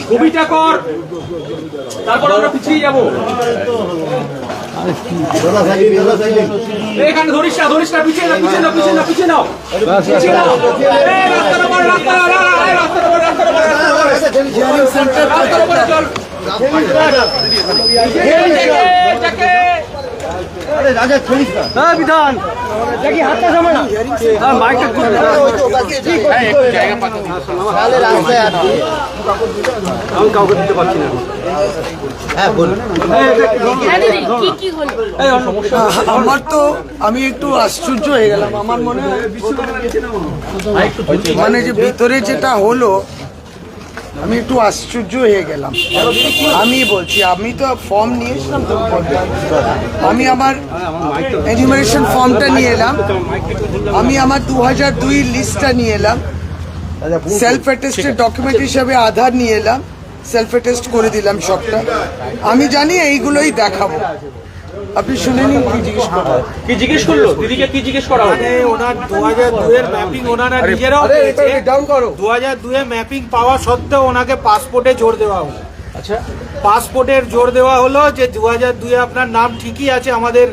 ছবিটা কর, তারপর আমরা পিছিয়ে যাবো। এখানে ধরিস না, পিছিয়ে নাও, পিছিয়ে নাও, পিছিয়ে নাও, পিছিয়ে নাও, পিছিয়ে নাও। রাস্তার উপর, রাস্তার উপর, রাস্তার উপর চল। বিধান হাতটা জমা না, মাইকটা আমি কাউকে দিতে পারছি না। আমার তো আমি একটু আশ্চর্য হয়ে গেলাম। আমার মনে হয় মানে যে ভিতরে যেটা হলো আমি একটু আশ্চর্য হয়ে গেলাম। আমি বলছি আমি তো ফর্ম নিয়েছিলাম, তো আমি আমার এনিউমারেশন ফর্মটা নিয়ে এলাম, আমি আমার 2002 লিস্টটা নিয়ে এলাম, সেলফ অ্যাটেস্টেড ডকুমেন্ট হিসাবে আধার নিয়ে এলাম, সেলফ অ্যাটেস্ট করে দিলাম সবটা। আমি জানি এইগুলোই দেখাবো। আপনি শুনে নিন কি জিজ্ঞেস করলো দিদিকে, কি জিজ্ঞেস করা হবে? ওনার 2002 এর ম্যাপিং ওনারা নিজেরাও 2002 এ ম্যাপিং পাওয়া সত্ত্বেও ওনাকে পাসপোর্টে জোর দেওয়া হলো। আচ্ছা, পাসপোর্টের জোর দেওয়া হলো যে 2002 এ আপনার নাম ঠিকই আছে, আমাদের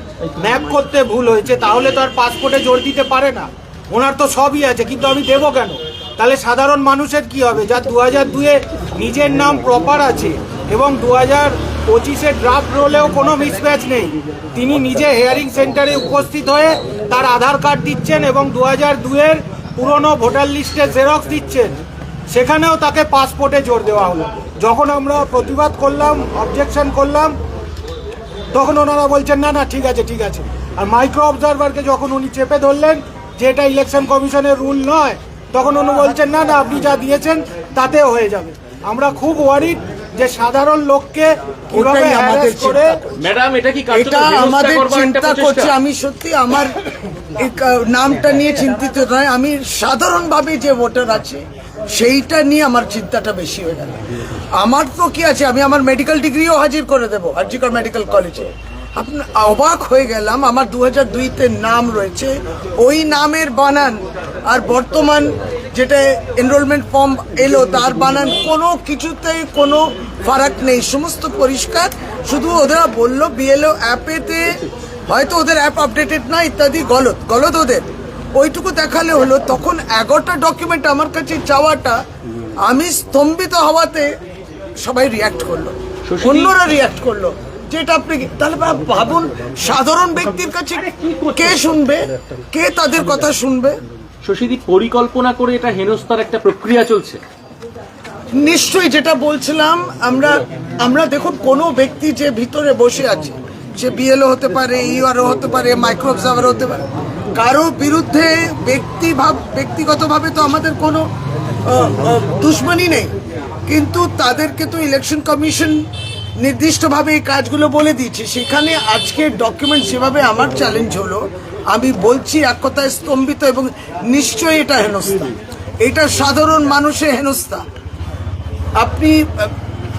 ম্যাপ করতে ভুল হয়েছে, তাহলে তো আর পাসপোর্টে জোর দিতে পারে না। ওনার তো সবই আছে, কিন্তু আমি দেবো কেন? তাহলে সাধারণ মানুষের কি হবে যার 2002 এ নিজের নাম প্রপার আছে এবং 2025-এ ড্রাফট রোলেও কোনো মিসম্যাচ নেই, তিনি নিজে হিয়ারিং সেন্টারে উপস্থিত হয়ে তার আধার কার্ড দিচ্ছেন এবং 2002 এর পুরনো ভোটার লিস্টের জেরক্স দিচ্ছেন, সেখানেও তাকে পাসপোর্টে জোর দেওয়া হলো। যখন আমরা প্রতিবাদ করলাম, অবজেকশন করলাম, তখন ওনারা বলছেন না না ঠিক আছে ঠিক আছে। আর মাইক্রো অবজারভারকে যখন উনি চেপে ধরলেন যে এটা ইলেকশন কমিশনের রুল নয়, তখন উনি বলছেন না না আপনি যা দিয়েছেন তাতেও হয়ে যাবে। আমরা খুব ওয়ারিড যে সাধারণ লোককে কিভাবে হ্যারাস করে। ম্যাডাম এটা কি এটা আমাদের চিন্তা করছে। আমি সত্যি আমার নামটা নিয়ে চিন্তিত নয়, আমি সাধারণভাবে যে ভোটার আছে সেইটা নিয়ে আমার চিন্তাটা বেশি হয়ে গেল। আমার তো কি আছে, আমি আমার মেডিকেল ডিগ্রিও হাজির করে দেবো আরজিকর মেডিকেল কলেজে। আপনি অবাক হয়ে গেলাম, আমার 2002-তে নাম রয়েছে, ওই নামের বানান আর বর্তমান যেটা এনরোলমেন্ট ফর্ম এলো তার বানান কোনো কিছুতেই কোনো ফারাক নেই, সমস্ত পরিষ্কার। শুধু ওরা বললো বিএলও অ্যাপেতে হয়তো ওদের অ্যাপ আপডেটেড না ইত্যাদি, গলত ওদের ওইটুকু দেখালে হলো। তখন 11টা ডকুমেন্ট আমার কাছে চাওয়াটা আমি স্তম্ভিত হওয়াতে সবাই রিয়াক্ট করলো, অন্যরা রিয়াক্ট করলো। যেটা আপনি তাহলে ভাবুন সাধারণ ব্যক্তির কাছে কে শুনবে, কে তাদের কথা শুনবে? শশীদি পরিকল্পনা করে এটা হেনস্থার একটা প্রক্রিয়া চলছে নিশ্চয়ই। যেটা বলছিলাম আমরা দেখুন কোনো ব্যক্তি যে ভিতরে বসে আছে, সে বিএলও হতে পারে, ইউআরও হতে পারে, মাইক্রো অবজারভার হতে পারে, কারো বিরুদ্ধে ব্যক্তিগতভাবে তো আমাদের কোনো দুশ্মনী নেই, কিন্তু তাদেরকে তো ইলেকশন কমিশন নির্দিষ্টভাবে এই কাজগুলো বলে দিয়েছে। সেখানে আজকের ডকুমেন্ট যেভাবে আমার চ্যালেঞ্জ হলো, আমি বলছি এক কথায় স্তম্ভিত, এবং নিশ্চয়ই এটা হেনস্থা, এটা সাধারণ মানুষের হেনস্থা।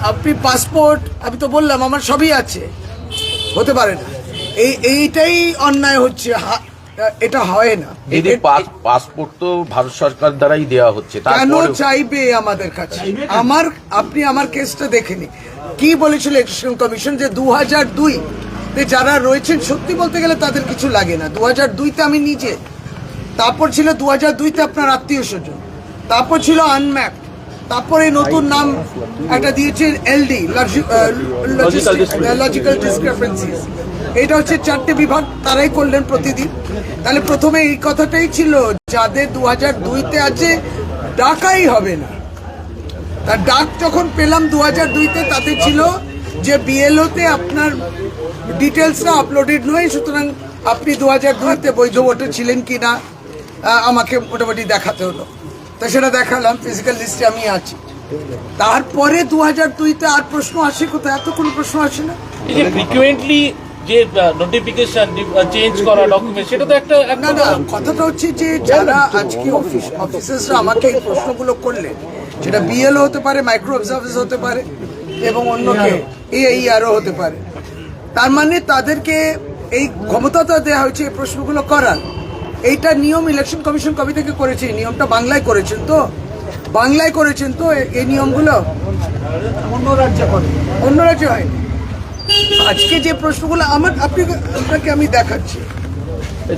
আপনি পাসপোর্ট, আমি তো বললাম আমার সবই আছে, হতে পারে না, এইটাই অন্যায় হচ্ছে, এটা হয় না। পাসপোর্ট তো ভারত সরকার দ্বারাই দেওয়া হচ্ছে, কেন চাইবে আমাদের কাছে? আপনি আমার কেসটা দেখেনি, কি বলেছিল ইলেকশন কমিশন যে 2002-তে যারা রয়েছেন, সত্যি বলতে গেলে তাদের কিছু লাগে না। 2002-তে আমি নিজে, তারপর ছিল 2002-তে আপনার আত্মীয় স্বজন, তারপর ছিল আনম্যাপ, তারপরে নতুন নাম একটা দিয়েছে এলডি, লজিক্যাল ডিসক্রিপেন্সিস। এটা হচ্ছে 4টে বিভাগ, তারাই করলেন প্রতিদিন। তাহলে প্রথমে এই কথাটাই ছিল যাদের 2002-তে আছে ডাকাই হবে না। তার ডাক যখন পেলাম 2002-তে, তাতে ছিল যে বিএলওতে আপনার ডিটেলসটা আপলোডেড নয়, সুতরাং আপনি 2002-তে বৈধ ভোটার ছিলেন কিনা আমাকে মোটামুটি দেখাতে হলো। তা সেটা দেখালাম, ফিজিক্যাল লিস্টে আমি আছি। তারপরে 2002-তে আর প্রশ্ন আসে কোথায়? এত কোনো প্রশ্ন আসে না। ফ্রিকুয়েন্টলি যে নোটিফিকেশন চেঞ্জ করা ডকুমেন্ট, সেটা তো একটা না না, কথাটা হচ্ছে যে যারা আজকে অফিসার্সরা আমাকে এই প্রশ্নগুলো করলেন, সেটা বিএলও হতে পারে, মাইক্রো অবজারভার হতে পারে, এবং অন্যকে আরও হতে পারে, তার মানে তাদেরকে এই ক্ষমতাটা দেওয়া হয়েছে এই প্রশ্নগুলো করার। এইটা নিয়ম ইলেকশন কমিশন কবে থেকে করেছে? নিয়মটা বাংলায় করেছেন তো, বাংলায় করেছেন তো এই নিয়মগুলো? অন্য রাজ্যে করে, অন্য রাজ্যে হয়। আজকে যে প্রশ্নগুলো আপনাকে আমি দেখাচ্ছি,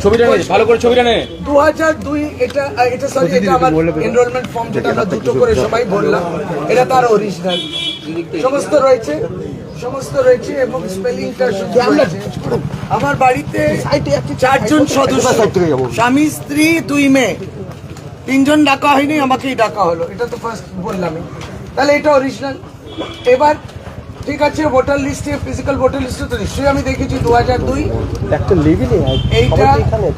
ছবিটা নে, ভালো করে ছবিটা নে। 2002 এটা সরি, এটা আমার এনরোলমেন্ট ফর্ম, যেটা আমরা দুটো করে সবাই বললাম, এটা তার অরিজিনাল সমস্ত রয়েছে এবং স্পেলিংটা শুদ্ধ রয়েছে। আমার বাড়িতে 4 জন সদস্য, স্বামী স্ত্রী 2 মেয়ে, 3 জন ডাকা হয়নি, আমাকেই ডাকা হলো, এটা তো ফার্স্ট বললামই। তাহলে এটা অরিজিনাল। এবার ঠিক আছে, ভোটার লিস্টে, ফিজিক্যাল ভোটার লিস্টে তো নিশ্চয়ই আমি দেখেছি 2002, এইটা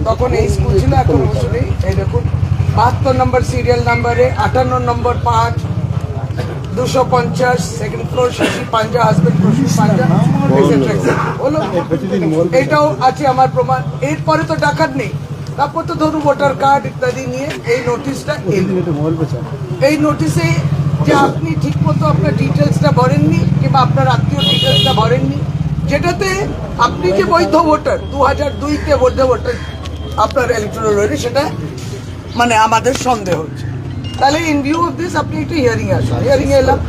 তখন এই স্কুল ছিল, এখন অবশ্য নেই। এই দেখুন 72 নম্বর সিরিয়াল নাম্বারে, 58 নম্বর 5, 250, সেকেন্ড ফ্লোর, শশী পাঞ্জা, হাজবেন্ড প্রসূন পাঞ্জা, হলো। এটাও আছে আমার প্রমাণ। এরপরে তো ডাকাত নেই, তারপর তো ধরুন ভোটার কার্ড ইত্যাদি নিয়ে এই নোটিশটা এলো। এই নোটিশে যে আপনি ঠিক মতো আপনার ডিটেলসটা ভরেননি, কিংবা আপনার আত্মীয় ডিটেলসটা ভরেননি, যেটাতে আপনি যে বৈধ ভোটার 2002-তে বৈধ ভোটার আপনার ইলেকট্রাল রোলে, সেটা মানে আমাদের সন্দেহ হচ্ছে। তাহলে ইন ভিউ অফ দিস আপনি একটু হিয়ারিংয়ে আসুন। হিয়ারিংয়ে এলাম,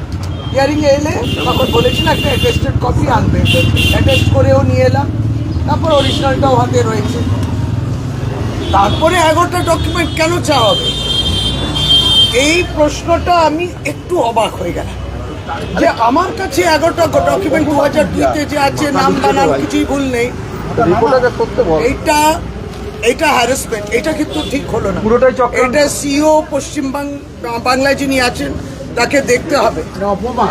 হিয়ারিংয়ে এলে তখন বলেছেন একটা অ্যাটেস্টেড কপি আনবে, অ্যাটেস্ট করেও নিয়ে এলাম, তারপর অরিজিনালটাও হাতে রয়েছে। তারপরে 11টা ডকুমেন্ট কেন চাওয়া হবে? এই প্রশ্নটা আমি একটু অবাক হয়ে গেলাম যে আমার কাছে 11টা ডকুমেন্ট 2002-তে যে আছে, নাম বানান কিছুই ভুল নেই। এইটা হ্যারাসমেন্ট, এটা কিন্তু ঠিক হলো না। এটা সিও পশ্চিম বাংলায় যিনি আছেন তাকে দেখতে হবে।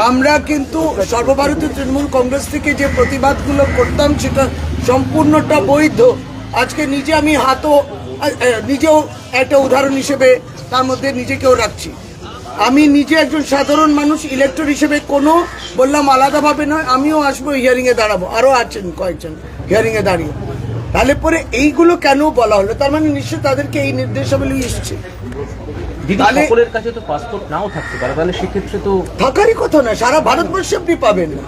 আমরা কিন্তু সর্বভারতীয় তৃণমূল কংগ্রেস থেকে যে প্রতিবাদগুলো করতাম সেটা সম্পূর্ণটা বৈধ। আজকে নিজেও একটা উদাহরণ হিসেবে তার মধ্যে নিজেকেও রাখছি। আমি নিজে একজন সাধারণ মানুষ, ইলেক্টর হিসেবে কোনো বললাম আলাদাভাবে নয়, আমিও আসবো, হিয়ারিংয়ে দাঁড়াবো, আরও আছেন কয়েকজন হিয়ারিংয়ে দাঁড়িয়ে। তাহলে পরে এইগুলো কেন বলা হলো? তার মানে নিশ্চয়ই তাদেরকে এই নির্দেশাবলী এসছে। সকলের কাছে তো পাসপোর্ট নাও থাকতে পারে, তাহলে সেক্ষেত্রে তো থাকারই কথা না, সারা ভারতবর্ষে আপনি পাবেন না।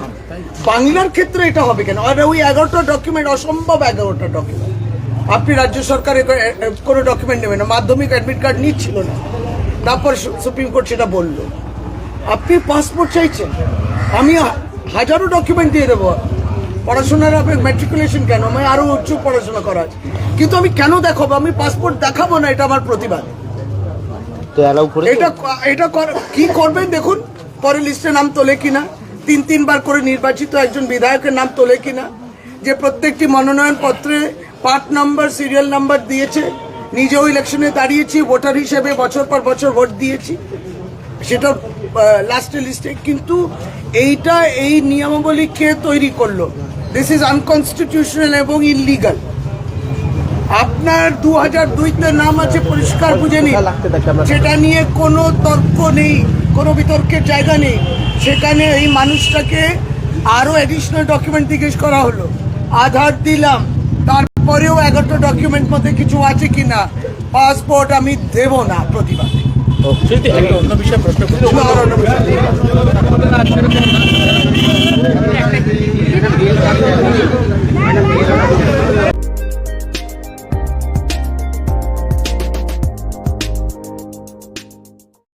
বাংলার ক্ষেত্রে এটা হবে কেন? আর ওই 11টা ডকুমেন্ট, অসম্ভব 11টা ডকুমেন্ট। আপনি রাজ্য সরকারের কোনো ডকুমেন্ট নেবেন না, মাধ্যমিক অ্যাডমিট কার্ড নিচ্ছিল না, তারপর সুপ্রিম কোর্ট সেটা বললো। আপনি পাসপোর্ট চাইছেন, আমি হাজারো ডকুমেন্ট দিয়ে দেবো। পড়াশোনার আপনি ম্যাট্রিকুলেশন কেন, আমি আরও উচ্চ পড়াশোনা করা আছে, কিন্তু আমি কেন দেখাবো? আমি পাসপোর্ট দেখাবো না, এটা আমার প্রতিবাদ। এটা কি করবেন দেখুন, পরে লিস্টে নাম তোলে কিনা, 3বার করে নির্বাচিত একজন বিধায়কের নাম তোলে কিনা, যে প্রত্যেকটি মনোনয়ন পত্রে পার্ট নাম্বার, সিরিয়াল নাম্বার দিয়েছে, নিজেও ইলেকশনে দাঁড়িয়েছি, ভোটার হিসেবে বছর পর বছর ভোট দিয়েছি, সেটা লাস্টে লিস্টে। কিন্তু এই নিয়মাবলী কে তৈরি করলো? দিস ইজ আনকনস্টিটিউশনাল এবং ইললিগাল। আপনার 2002-তে নাম আছে, পরিষ্কার বুঝে নিন, সেটা নিয়ে কোনো তর্ক নেই, কোনো বিতর্কের জায়গা নেই। সেখানে এই মানুষটাকে আরও অ্যাডিশনাল ডকুমেন্ট জিজ্ঞেস করা হলো, আধার দিলাম, তারপরেও 11টা ডকুমেন্ট মধ্যে কিছু আছে কিনা, পাসপোর্ট আমি দেব না, প্রতিবাদ। অন্য বিষয়ে প্রশ্ন